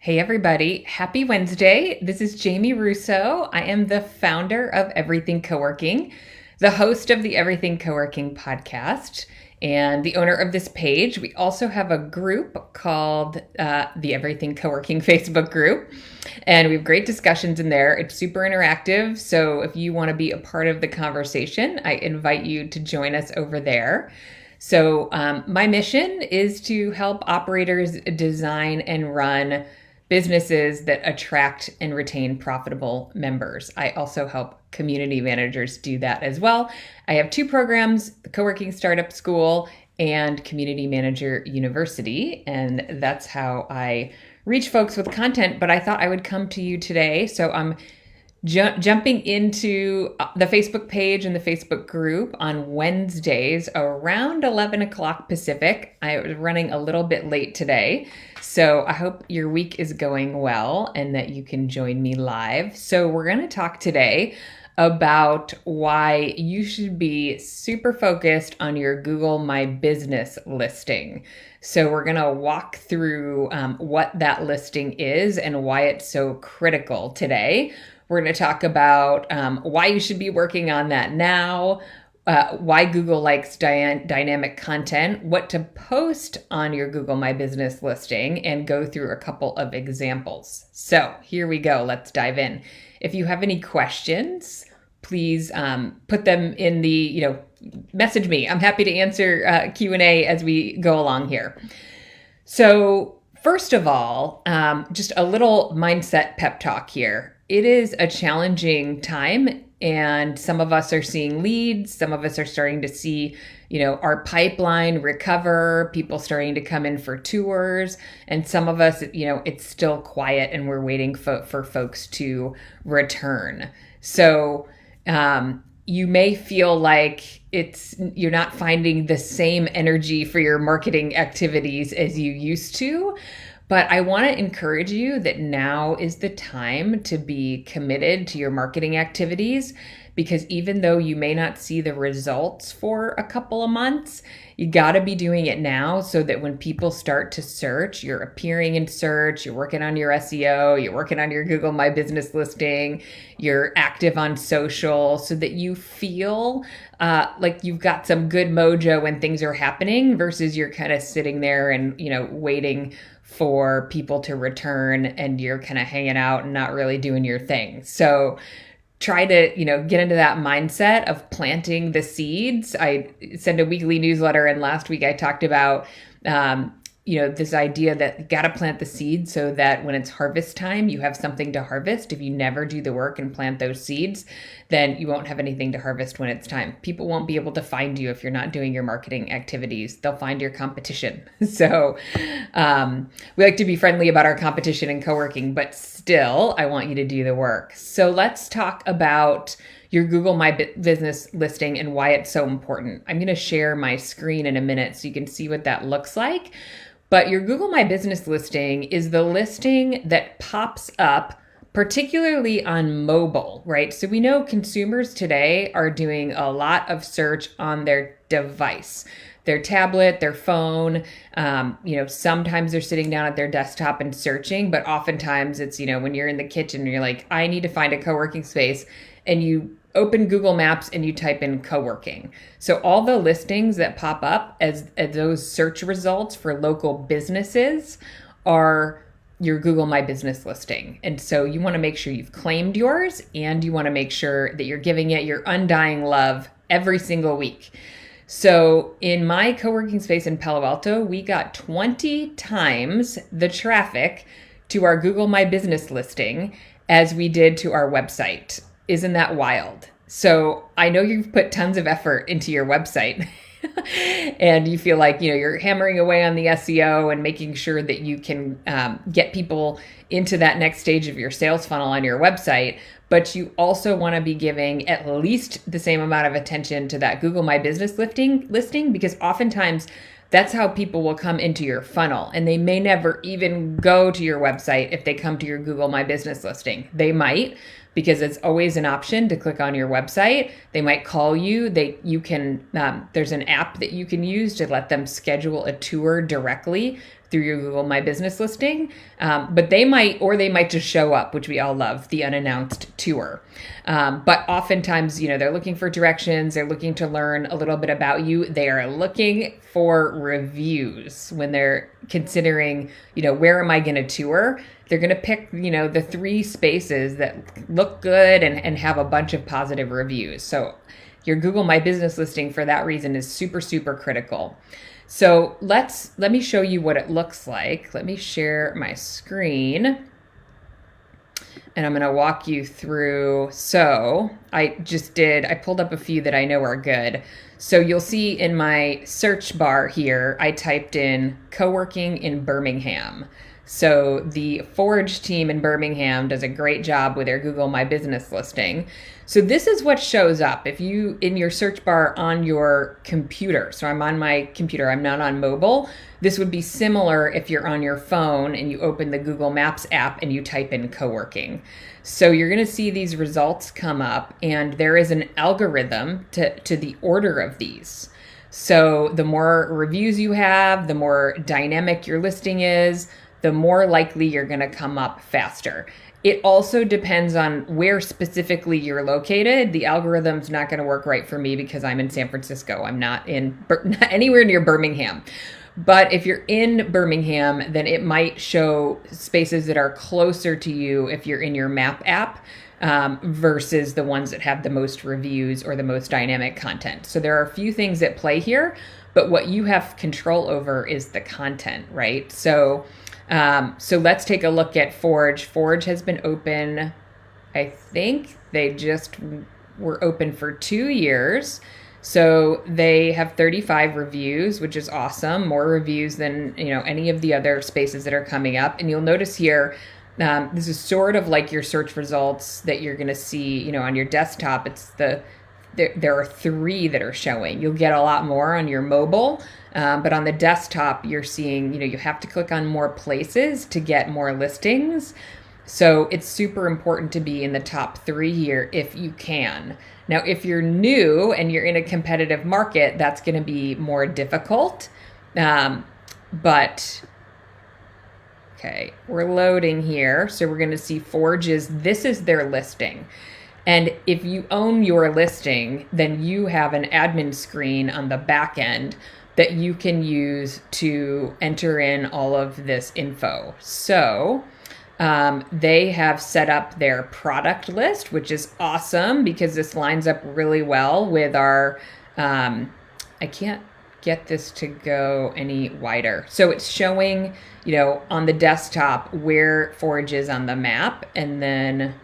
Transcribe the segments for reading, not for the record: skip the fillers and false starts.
Hey everybody, happy Wednesday. This is Jamie Russo. I am the founder of Everything Coworking, the host of the Everything Coworking podcast, and the owner of this page. We also have a group called the Everything Coworking Facebook group, and we have great discussions in there. It's super interactive, so if you want to be a part of the conversation, I invite you to join us over there. So my mission is to help operators design and run businesses that attract and retain profitable members. I also help community managers do that as well. I have two programs, the Co-working Startup School and Community Manager University, and that's how I reach folks with content. But I thought I would come to you today. So I'm jumping into the Facebook page and the Facebook group on Wednesdays around 11 o'clock Pacific. I was running a little bit late today, so I hope your week is going well and that you can join me live. So we're going to talk today about why you should be super focused on your Google My Business listing. So we're going to walk through what that listing is and why it's so critical today. We're going to talk about why you should be working on that now, why Google likes dynamic content, what to post on your Google My Business listing, and go through a couple of examples. So here we go. Let's dive in. If you have any questions, please put them in the, message me. I'm happy to answer Q&A as we go along here. So first of all, just a little mindset pep talk here. It is a challenging time, and some of us are seeing leads. Some of us are starting to see, our pipeline recover, people starting to come in for tours. And some of us, it's still quiet and we're waiting for folks to return. So you may feel like you're not finding the same energy for your marketing activities as you used to. But I want to encourage you that now is the time to be committed to your marketing activities, because even though you may not see the results for a couple of months, you got to be doing it now so that when people start to search, you're appearing in search, you're working on your SEO, you're working on your Google My Business listing, you're active on social, so that you feel like you've got some good mojo when things are happening versus you're kind of sitting there and, waiting for people to return and you're kind of hanging out and not really doing your thing. So try to, get into that mindset of planting the seeds. I send a weekly newsletter, and last week I talked about, this idea that you got to plant the seeds so that when it's harvest time, you have something to harvest. If you never do the work and plant those seeds, then you won't have anything to harvest when it's time. People won't be able to find you if you're not doing your marketing activities. They'll find your competition. So we like to be friendly about our competition in co-working, but still, I want you to do the work. So let's talk about your Google My Business listing and why it's so important. I'm going to share my screen in a minute so you can see what that looks like. But your Google My Business listing is the listing that pops up particularly on mobile, right? So we know consumers today are doing a lot of search on their device, their tablet, their phone. Sometimes they're sitting down at their desktop and searching, but oftentimes it's, when you're in the kitchen and you're like, I need to find a co-working space, and you open Google Maps and you type in co-working. So all the listings that pop up as those search results for local businesses are your Google My Business listing. And so you want to make sure you've claimed yours, and you want to make sure that you're giving it your undying love every single week. So in my co-working space in Palo Alto, we got 20 times the traffic to our Google My Business listing as we did to our website. Isn't that wild? So I know you've put tons of effort into your website and you feel like, you're hammering away on the SEO and making sure that you can get people into that next stage of your sales funnel on your website. But you also want to be giving at least the same amount of attention to that Google My Business listing, because oftentimes that's how people will come into your funnel. And they may never even go to your website if they come to your Google My Business listing. They might, because it's always an option to click on your website. They might call you. There's an app that you can use to let them schedule a tour directly through your Google My Business listing. But they might just show up, which we all love, the unannounced tour. But oftentimes, they're looking for directions. They're looking to learn a little bit about you. They are looking for reviews when they're considering, where am I going to tour? They're going to pick, the 3 spaces that look good and have a bunch of positive reviews. So your Google My Business listing for that reason is super, super critical. So let me show you what it looks like. Let me share my screen and I'm going to walk you through. So I pulled up a few that I know are good. So you'll see in my search bar here, I typed in Coworking in Birmingham. So the Forge team in Birmingham does a great job with their Google My Business listing. So this is what shows up if you in your search bar on your computer. So I'm on my computer, I'm not on mobile. This would be similar if you're on your phone and you open the Google Maps app and you type in Coworking. So you're going to see these results come up, and there is an algorithm to the order of these. So the more reviews you have, the more dynamic your listing is, the more likely you're going to come up faster. It also depends on where specifically you're located. The algorithm's not going to work right for me because I'm in San Francisco. I'm not anywhere near Birmingham. But if you're in Birmingham, then it might show spaces that are closer to you if you're in your map app versus the ones that have the most reviews or the most dynamic content. So there are a few things at play here, but what you have control over is the content, right? So let's take a look at Forge. Forge has been open, I think they just were open for 2 years. So they have 35 reviews, which is awesome. More reviews than, any of the other spaces that are coming up. And you'll notice here, this is sort of like your search results that you're going to see, on your desktop. There are 3 that are showing. You'll get a lot more on your mobile. But on the desktop, you're seeing, you have to click on more places to get more listings. So it's super important to be in the top 3 here if you can. Now, if you're new and you're in a competitive market, that's going to be more difficult. But okay, we're loading here. So we're going to see this is their listing. And if you own your listing, then you have an admin screen on the back end that you can use to enter in all of this info. So they have set up their product list, which is awesome because this lines up really well with our, I can't get this to go any wider. So it's showing, on the desktop where Forge is on the map, and then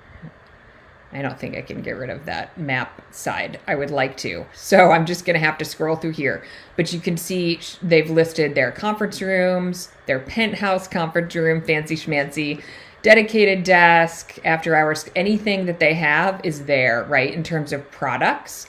I don't think I can get rid of that map side. I would like to. So I'm just going to have to scroll through here. But you can see they've listed their conference rooms, their penthouse conference room, fancy schmancy, dedicated desk, after hours, anything that they have is there, right, in terms of products.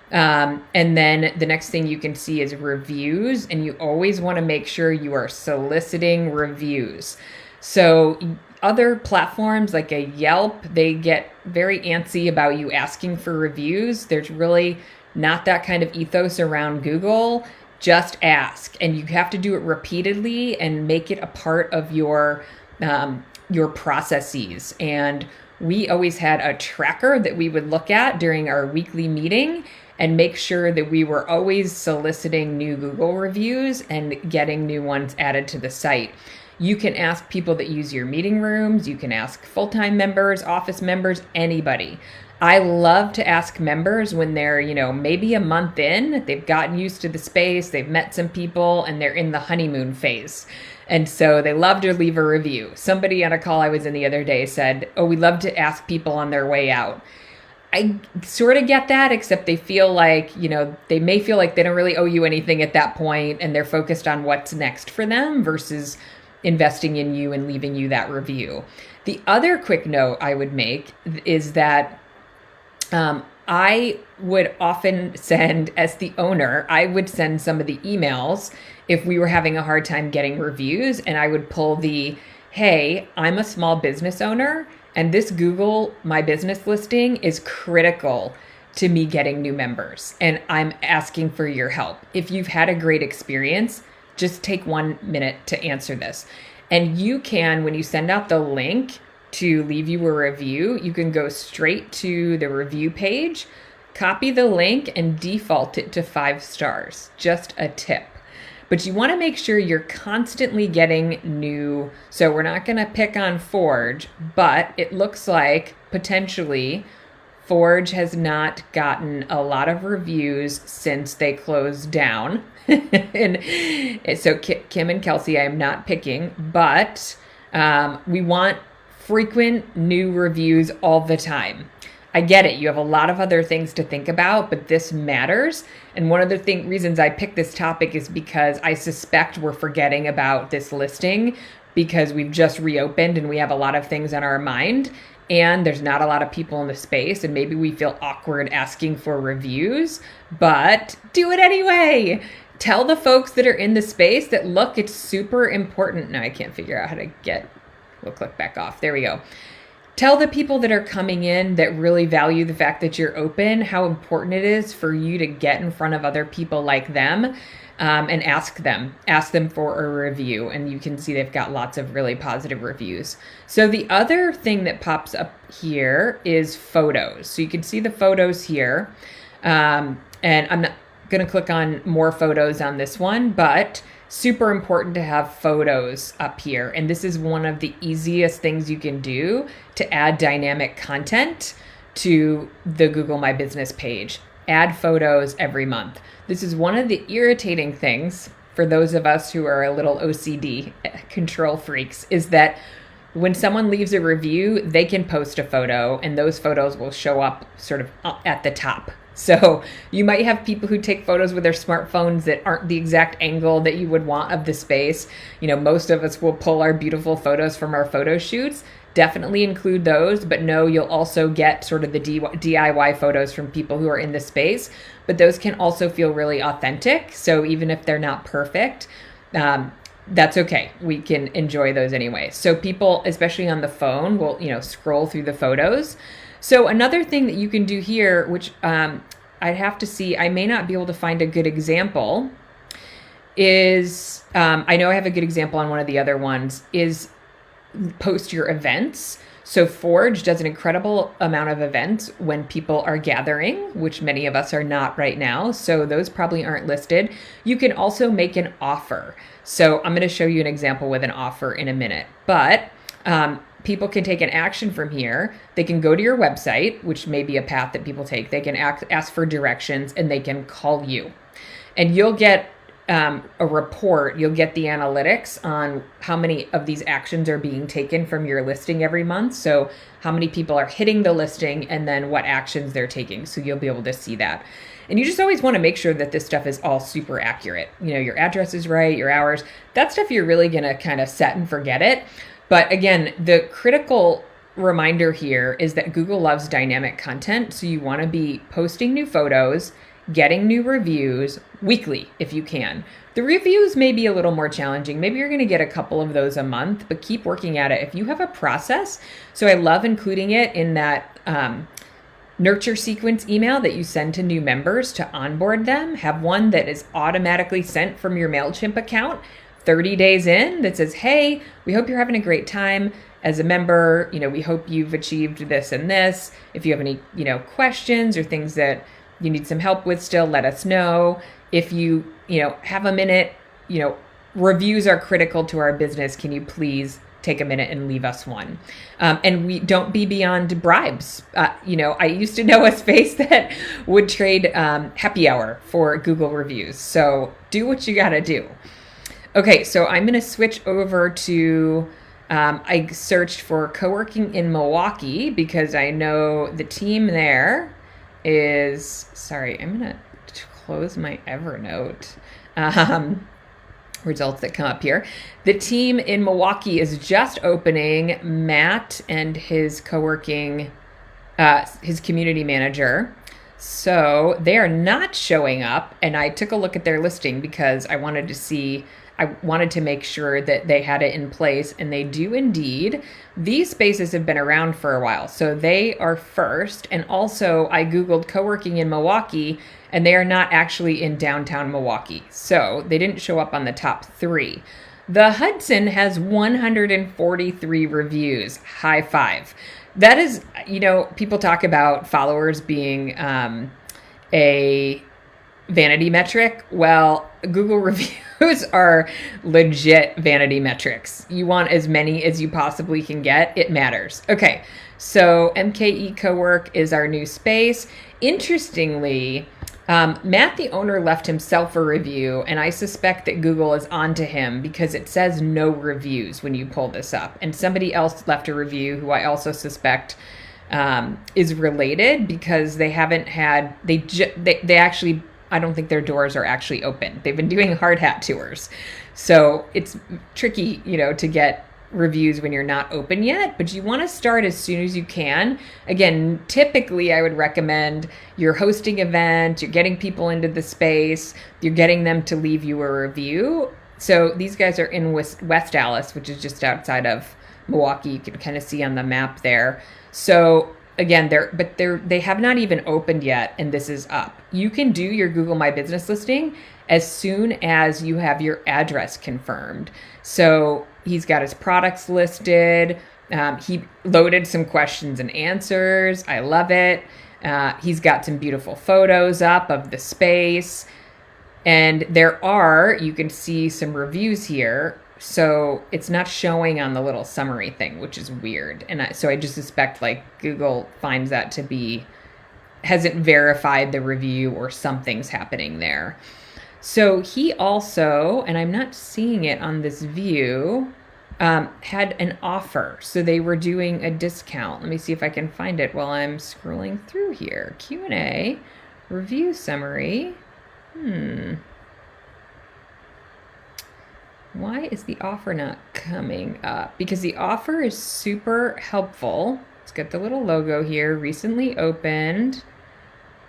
And then the next thing you can see is reviews, and you always want to make sure you are soliciting reviews. So other platforms like a Yelp, they get very antsy about you asking for reviews. There's really not that kind of ethos around Google. Just ask, and you have to do it repeatedly and make it a part of your processes. And we always had a tracker that we would look at during our weekly meeting and make sure that we were always soliciting new Google reviews and getting new ones added to the site. You can ask people that use your meeting rooms. You can ask full-time members, office members, anybody. I love to ask members when they're, maybe a month in, they've gotten used to the space, they've met some people, and they're in the honeymoon phase. And so they love to leave a review. Somebody on a call I was in the other day said, we love to ask people on their way out. I sort of get that, except they feel like, they may feel like they don't really owe you anything at that point, and they're focused on what's next for them versus investing in you and leaving you that review. The other quick note I would make is that I would often send, as the owner, I would send some of the emails if we were having a hard time getting reviews, and I would pull hey, I'm a small business owner, and this Google My Business listing is critical to me getting new members, and I'm asking for your help. If you've had a great experience, just take 1 minute to answer this. And you can, when you send out the link to leave you a review, you can go straight to the review page, copy the link, and default it to 5 stars. Just a tip. But you want to make sure you're constantly getting new. So we're not going to pick on Forge, but it looks like potentially Forge has not gotten a lot of reviews since they closed down. And so Kim and Kelsey, I am not picking, but we want frequent new reviews all the time. I get it. You have a lot of other things to think about, but this matters. And one of the reasons I picked this topic is because I suspect we're forgetting about this listing because we've just reopened and we have a lot of things on our mind. And there's not a lot of people in the space, and maybe we feel awkward asking for reviews, but do it anyway. Tell the folks that are in the space that, look, it's super important. Now I can't figure out how to we'll click back off. There we go. Tell the people that are coming in that really value the fact that you're open, how important it is for you to get in front of other people like them. And ask them for a review. And you can see they've got lots of really positive reviews. So the other thing that pops up here is photos. So you can see the photos here. And I'm not going to click on more photos on this one, but super important to have photos up here. And this is one of the easiest things you can do to add dynamic content to the Google My Business page. Add photos every month. This is one of the irritating things for those of us who are a little OCD control freaks, is that when someone leaves a review, they can post a photo and those photos will show up sort of at the top. So you might have people who take photos with their smartphones that aren't the exact angle that you would want of the space. You know, most of us will pull our beautiful photos from our photo shoots. Definitely include those, but no, you'll also get sort of the DIY photos from people who are in the space, but those can also feel really authentic. So even if they're not perfect, that's okay. We can enjoy those anyway. So people, especially on the phone, will, scroll through the photos. So another thing that you can do here, which I'd have to see, I may not be able to find a good example, is, I know I have a good example on one of the other ones, is post your events. So Forge does an incredible amount of events when people are gathering, which many of us are not right now. So those probably aren't listed. You can also make an offer. So I'm going to show you an example with an offer in a minute, but people can take an action from here. They can go to your website, which may be a path that people take. They can ask for directions, and they can call you, and you'll get a report. You'll get the analytics on how many of these actions are being taken from your listing every month. So how many people are hitting the listing and then what actions they're taking. So you'll be able to see that. And you just always want to make sure that this stuff is all super accurate. Your address is right, your hours, that stuff you're really going to kind of set and forget it. But again, the critical reminder here is that Google loves dynamic content. So you want to be posting new photos, getting new reviews weekly if you can. The reviews may be a little more challenging. Maybe you're going to get a couple of those a month, but keep working at it. If you have a process, so I love including it in that nurture sequence email that you send to new members to onboard them. Have one that is automatically sent from your MailChimp account 30 days in that says, hey, we hope you're having a great time as a member. We hope you've achieved this and this. If you have any, questions or things that you need some help with still, let us know. If you, have a minute, reviews are critical to our business. Can you please take a minute and leave us one? And we don't be beyond bribes. I used to know a space that would trade happy hour for Google reviews. So do what you got to do. Okay, so I'm going to switch over to, I searched for Coworking in Milwaukee because I know the team there is, sorry, I'm going to close my Evernote results that come up here. The team in Milwaukee is just opening. Matt and his Coworking, his community manager So they are not showing up. And I took a look at their listing because I wanted to make sure that they had it in place, and they do indeed. These spaces have been around for a while, so they are first. And also, I Googled co-working in Milwaukee, and they are not actually in downtown Milwaukee. So they didn't show up on the top 3. The Hudson has 143 reviews. High five. That is, people talk about followers being a vanity metric. Well, Google reviews are legit vanity metrics. You want as many as you possibly can get. It matters. Okay, so MKE Cowork is our new space. Interestingly, Matt, the owner, left himself a review, and I suspect that Google is onto him because it says no reviews when you pull this up. And somebody else left a review who I also suspect is related because they haven't had, they actually, I don't think their doors are actually open. They've been doing hard hat tours. So it's tricky, to get reviews when you're not open yet, but you want to start as soon as you can. Again, typically I would recommend you're hosting event, you're getting people into the space, you're getting them to leave you a review. So these guys are in West Dallas, which is just outside of Milwaukee. You can kind of see on the map there. So again, they have not even opened yet, and this is up. You can do your Google My Business listing as soon as you have your address confirmed. So he's got his products listed. He loaded some questions and answers. I love it. He's got some beautiful photos up of the space. And you can see some reviews here. So it's not showing on the little summary thing, which is weird. And so I just suspect Google finds that hasn't verified the review or something's happening there. So he also, and I'm not seeing it on this view, had an offer. So they were doing a discount. Let me see if I can find it while I'm scrolling through here. Q&A, review summary. Why is the offer not coming up? Because the offer is super helpful. Let's get the little logo here. Recently opened.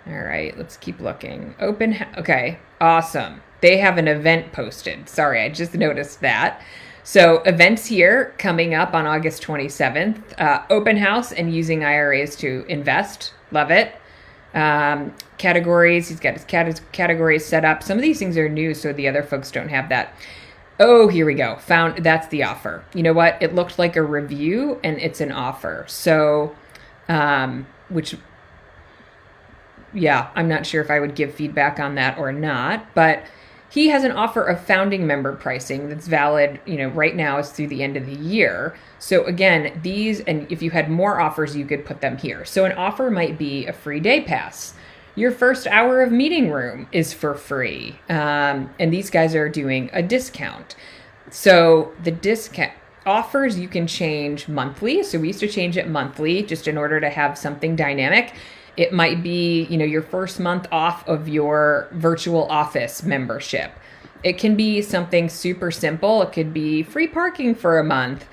All right, let's keep looking. Okay, awesome. They have an event posted. Sorry, I just noticed that. So events here coming up on August 27th. Open house and using IRAs to invest. Love it. Categories. He's got his categories set up. Some of these things are new, so the other folks don't have that. Oh, here we go. That's the offer. You know what? It looked like a review, and it's an offer. So, yeah, I'm not sure if I would give feedback on that or not, but he has an offer of founding member pricing that's valid, right now is through the end of the year. So again, and if you had more offers, you could put them here. So an offer might be a free day pass. Your first hour of meeting room is for free. And these guys are doing a discount. So the discount offers you can change monthly. So we used to change it monthly just in order to have something dynamic. It might be, your first month off of your virtual office membership. It can be something super simple. It could be free parking for a month.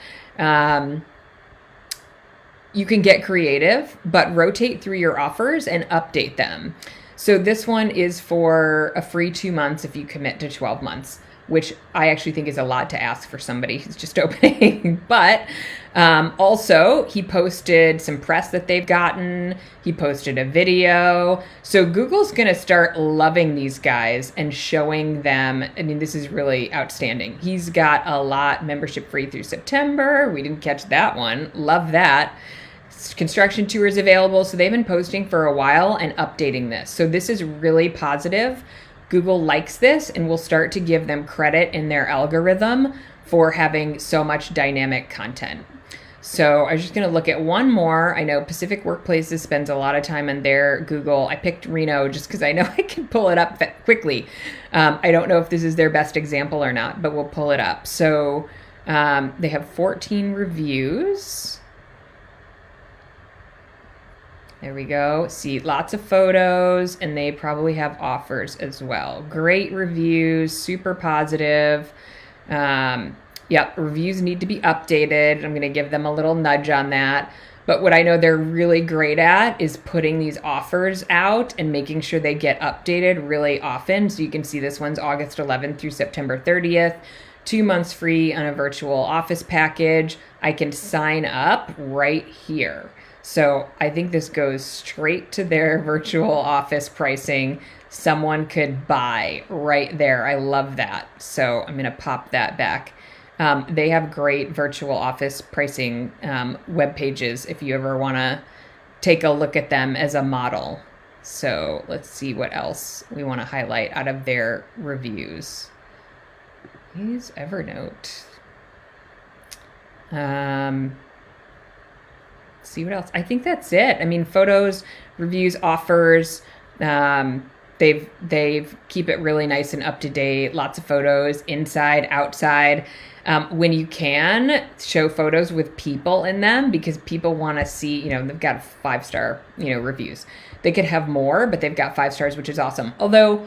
You can get creative, but rotate through your offers and update them. So this one is for a free 2 months if you commit to 12 months, which I actually think is a lot to ask for somebody who's just opening. But also, he posted some press that they've gotten. He posted a video. So Google's going to start loving these guys and showing them. I mean, this is really outstanding. He's got a lot membership free through September. We didn't catch that one. Love that. Construction tours available. So they've been posting for a while and updating this. So this is really positive. Google likes this and will start to give them credit in their algorithm for having so much dynamic content. So I was just going to look at one more. I know Pacific Workplaces spends a lot of time in their Google. I picked Reno just because I know I can pull it up quickly. I don't know if this is their best example or not, but we'll pull it up. So they have 14 reviews. There we go. See, lots of photos, and they probably have offers as well. Great reviews, super positive. Yep, reviews need to be updated. I'm going to give them a little nudge on that. But what I know they're really great at is putting these offers out and making sure they get updated really often. So you can see this one's August 11th through September 30th, 2 months free on a virtual office package. I can sign up right here. So I think this goes straight to their virtual office pricing. Someone could buy right there. I love that. So I'm going to pop that back. They have great virtual office pricing web pages if you ever want to take a look at them as a model. So let's see what else we want to highlight out of their reviews. Use Evernote. See what else? I think that's it. I mean, photos, reviews, offers. They've keep it really nice and up to date. Lots of photos, inside, outside. When you can, show photos with people in them because people want to see. They've got 5-star reviews. They could have more, but they've got 5 stars, which is awesome. Although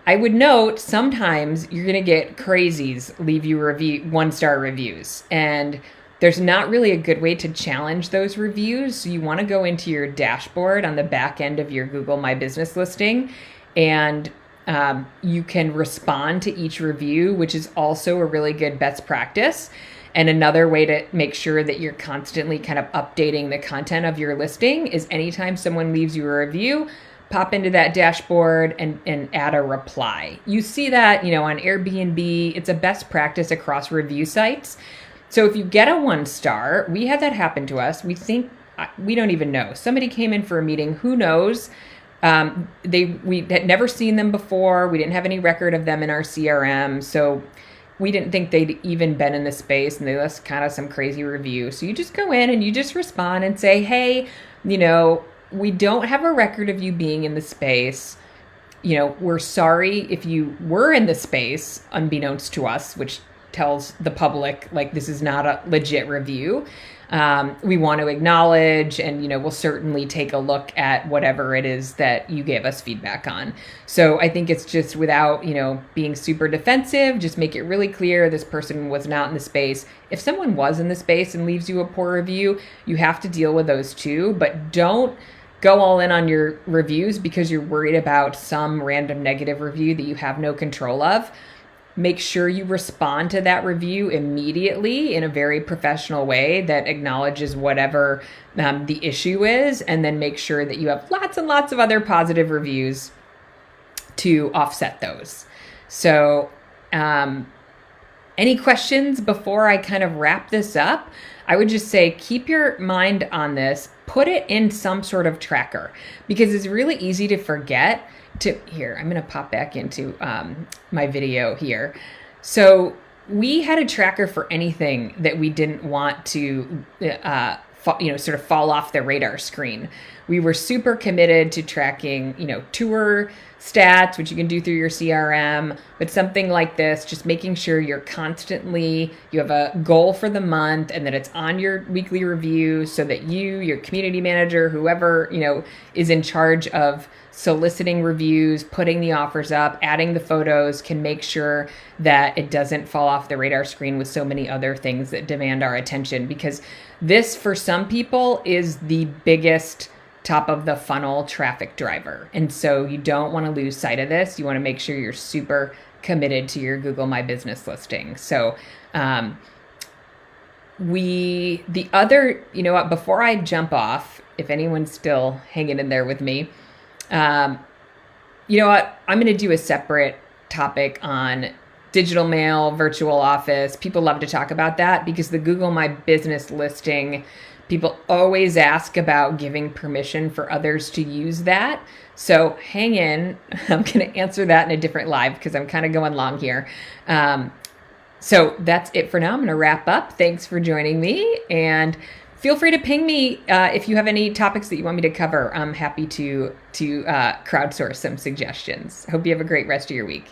I would note sometimes you're going to get crazies leave you 1-star reviews, and there's not really a good way to challenge those reviews. So you want to go into your dashboard on the back end of your Google My Business listing, and you can respond to each review, which is also a really good best practice. And another way to make sure that you're constantly kind of updating the content of your listing is anytime someone leaves you a review, pop into that dashboard and add a reply. You see that, on Airbnb. It's a best practice across review sites. So if you get a 1-star, we had that happen to us. We don't even know. Somebody came in for a meeting. Who knows? We had never seen them before. We didn't have any record of them in our CRM. So we didn't think they'd even been in the space, and they left kind of some crazy review. So you just go in and you just respond and say, hey, we don't have a record of you being in the space. We're sorry if you were in the space unbeknownst to us, which tells the public, this is not a legit review. We want to acknowledge, and, we'll certainly take a look at whatever it is that you gave us feedback on. So I think it's just without, being super defensive, just make it really clear this person was not in the space. If someone was in the space and leaves you a poor review, you have to deal with those too, but don't go all in on your reviews because you're worried about some random negative review that you have no control of. Make sure you respond to that review immediately in a very professional way that acknowledges whatever the issue is, and then make sure that you have lots and lots of other positive reviews to offset those. So any questions before I kind of wrap this up? I would just say keep your mind on this. Put it in some sort of tracker because it's really easy to forget. Here, I'm going to pop back into my video here. So we had a tracker for anything that we didn't want to, sort of fall off the radar screen. We were super committed to tracking, tour stats, which you can do through your CRM, but something like this, just making sure you have a goal for the month and that it's on your weekly review so that your community manager, whoever, is in charge of soliciting reviews, putting the offers up, adding the photos, can make sure that it doesn't fall off the radar screen with so many other things that demand our attention. Because this, for some people, is the biggest top of the funnel traffic driver. And so you don't want to lose sight of this. You want to make sure you're super committed to your Google My Business listing. So before I jump off, if anyone's still hanging in there with me, you know what? I'm going to do a separate topic on digital mail, virtual office. People love to talk about that because the Google My Business listing, people always ask about giving permission for others to use that. So hang in. I'm going to answer that in a different live because I'm kind of going long here. So that's it for now. I'm going to wrap up. Thanks for joining me, and feel free to ping me if you have any topics that you want me to cover. I'm happy to crowdsource some suggestions. Hope you have a great rest of your week.